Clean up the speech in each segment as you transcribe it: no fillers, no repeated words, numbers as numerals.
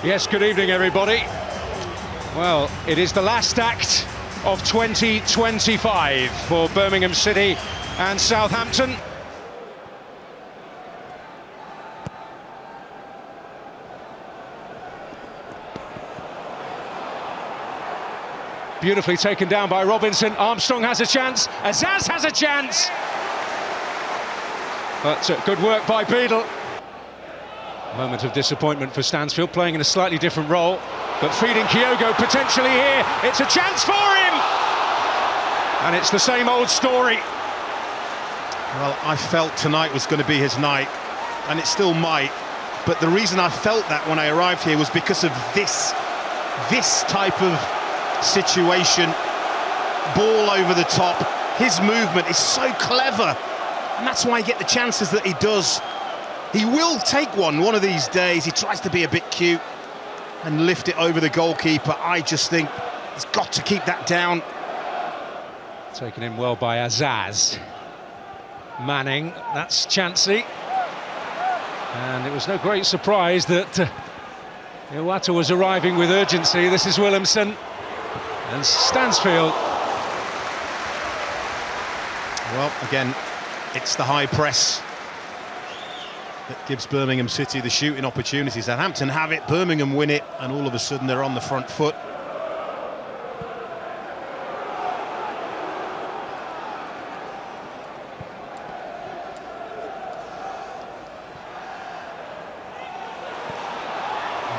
Yes, good evening, everybody. Well, it is the last act of 2025 for Birmingham City and Southampton. Beautifully taken down by Robinson. Armstrong has a chance. Azaz has a chance. But good work by Beadle. Moment of disappointment for Stansfield, playing in a slightly different role, but feeding Kyogo potentially here. It's a chance for him! And it's the same old story. Well, I felt tonight was going to be his night, and it still might. But the reason I felt that when I arrived here was because of this type of situation. Ball over the top. His movement is so clever, and that's why he gets the chances that he does. He will take one of these days. He tries to be a bit cute and lift it over the goalkeeper. I just think he's got to keep that down. Taken in well by Azaz. Manning, that's chancy. And it was no great surprise that Iwata was arriving with urgency. This is Williamson and Stansfield. Well, again, it's the high press that gives Birmingham City the shooting opportunity. Southampton have it, Birmingham win it, and all of a sudden they're on the front foot.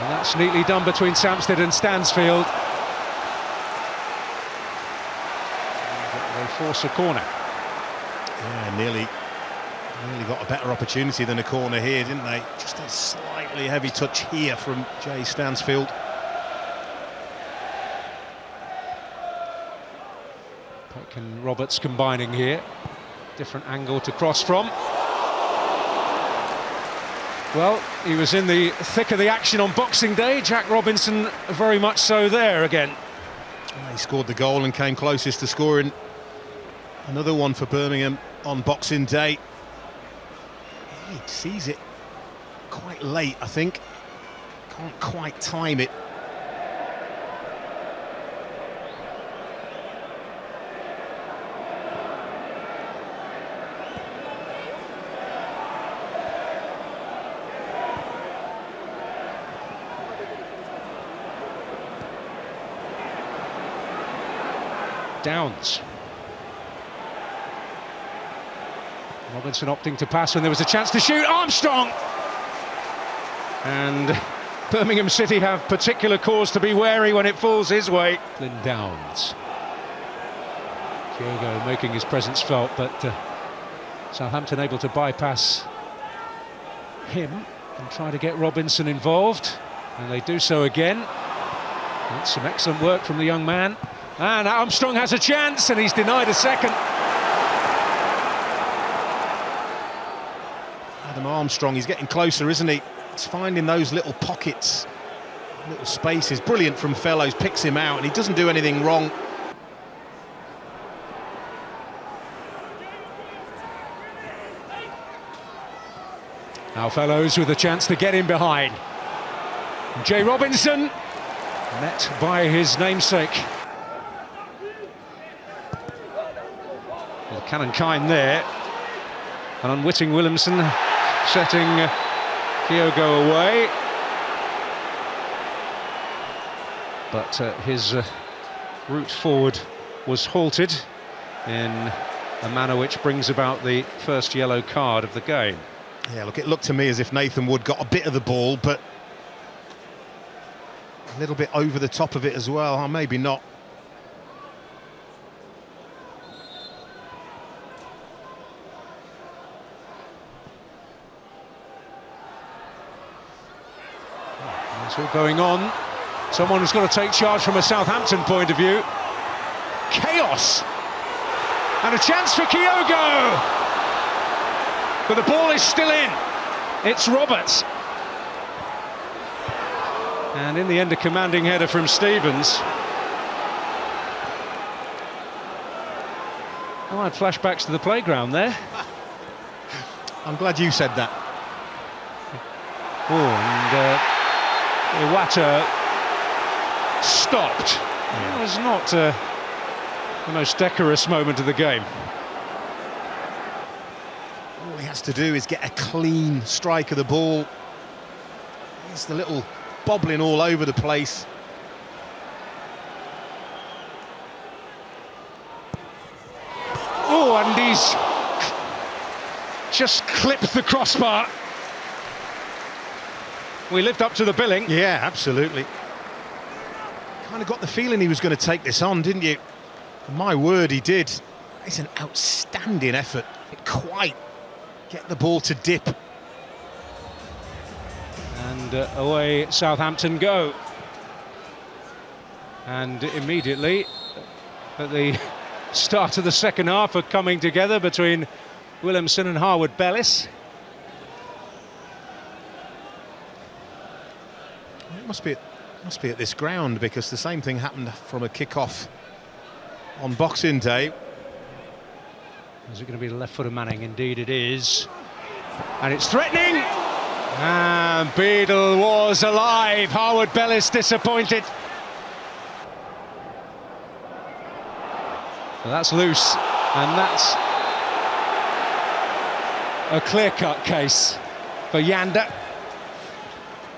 And that's neatly done between Samsted and Stansfield. They force a corner. Yeah, nearly got a better opportunity than a corner here, didn't they? Just a slightly heavy touch here from Jay Stansfield. Peck and Roberts combining here. Different angle to cross from. Well, he was in the thick of the action on Boxing Day. Jack Robinson very much so there again. Well, he scored the goal and came closest to scoring another one for Birmingham on Boxing Day. He sees it quite late, I think. Can't quite time it. Downs. Robinson opting to pass when there was a chance to shoot. Armstrong! And Birmingham City have particular cause to be wary when it falls his way. Lynn Downs. Kyogo making his presence felt, but Southampton able to bypass him and try to get Robinson involved. And they do so again. That's some excellent work from the young man. And Armstrong has a chance, and he's denied a second. Armstrong, he's getting closer, isn't he? He's finding those little pockets, little spaces. Brilliant from Fellows, picks him out, and he doesn't do anything wrong. Now Fellows with a chance to get in behind. Jay Robinson, met by his namesake. With Cannon Kine there. An unwitting Williamson setting Kyogo away, but his route forward was halted in a manner which brings about the first yellow card of the game. Yeah, look, it looked to me as if Nathan Wood got a bit of the ball, but a little bit over the top of it as well, or maybe not. It's all going on. Someone who's got to take charge from a Southampton point of view. Chaos! And a chance for Kyogo! But the ball is still in. It's Roberts. And in the end, a commanding header from Stevens. Oh, I had flashbacks to the playground there. I'm glad you said that. Oh, and Iwata stopped. It was not the most decorous moment of the game. All he has to do is get a clean strike of the ball. It's the little bobbling all over the place. Oh, and he's just clipped the crossbar. We lived up to the billing. Yeah, absolutely. Kind of got the feeling he was going to take this on, didn't you? My word, he did. It's an outstanding effort. It quite get the ball to dip. And away Southampton go. And immediately, at the start of the second half, are coming together between Williamson and Harwood-Bellis. It must be at this ground, because the same thing happened from a kick-off on Boxing Day. Is it going to be the left-footer Manning? Indeed it is. And it's threatening! And Beadle was alive. Harwood-Bellis disappointed. So that's loose, and that's a clear-cut case for Yanda.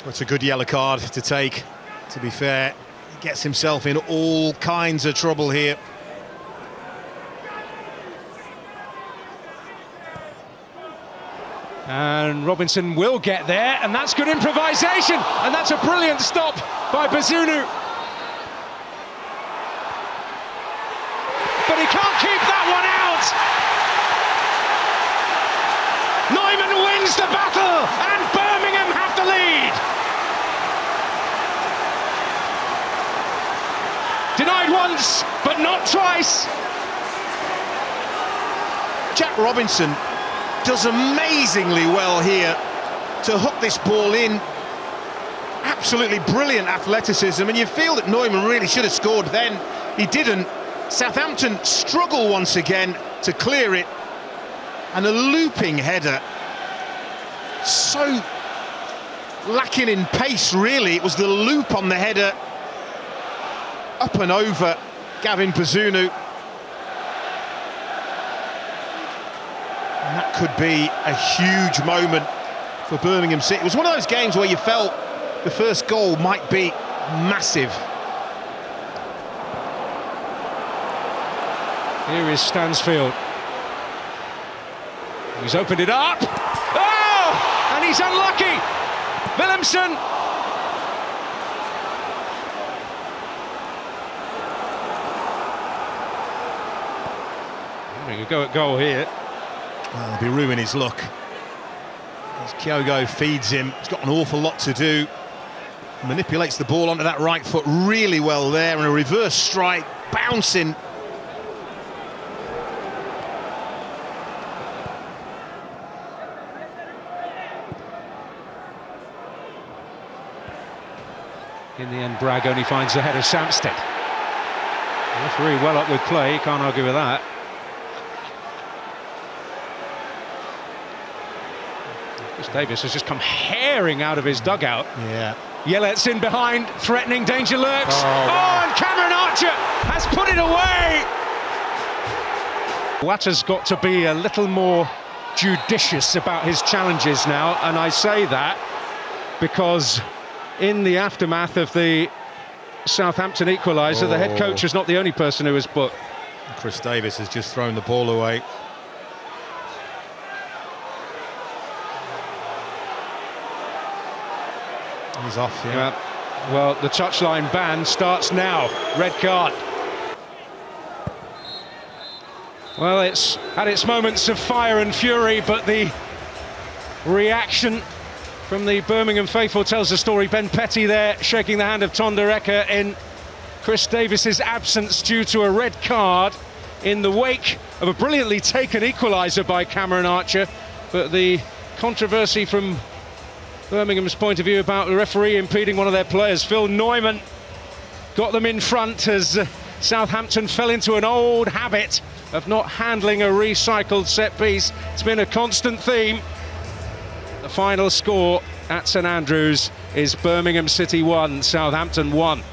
It's a good yellow card to take, to be fair. He gets himself in all kinds of trouble here. And Robinson will get there, and that's good improvisation, and that's a brilliant stop by Bazunu. But he can't keep that one out. Neumann wins the battle, and Birmingham have the lead. Denied once, but not twice. Jack Robinson does amazingly well here to hook this ball in. Absolutely brilliant athleticism, and you feel that Neumann really should have scored then. He didn't. Southampton struggle once again to clear it, and a looping header. So lacking in pace, really. It was the loop on the header, up and over Gavin Bazunu. And that could be a huge moment for Birmingham City. It was one of those games where you felt the first goal might be massive. Here is Stansfield. He's opened it up. Oh! And he's unlucky. Williamson. Having a go at goal here. Well, he'll be ruining his luck. As Kyogo feeds him, he's got an awful lot to do. Manipulates the ball onto that right foot really well there, and a reverse strike, bouncing. In the end, Bragg only finds the head of Samsted. The referee well up with play, can't argue with that. Chris Davis has just come herring out of his dugout. Yeah. Yelet's in behind, threatening, danger lurks. Oh, and Cameron Archer has put it away! Watter's got to be a little more judicious about his challenges now, and I say that because in the aftermath of the Southampton equaliser, the head coach is not the only person who was booked. Chris Davis has just thrown the ball away. He's off, yeah. Well, the touchline ban starts now. Red card. Well, it's had its moments of fire and fury, but the reaction from the Birmingham faithful tells the story. Ben Petty there shaking the hand of Tondereka in Chris Davis's absence due to a red card in the wake of a brilliantly taken equaliser by Cameron Archer. But the controversy from Birmingham's point of view about the referee impeding one of their players, Phil Neumann, got them in front as Southampton fell into an old habit of not handling a recycled set piece. It's been a constant theme. The final score at St Andrews is Birmingham City 1, Southampton 1.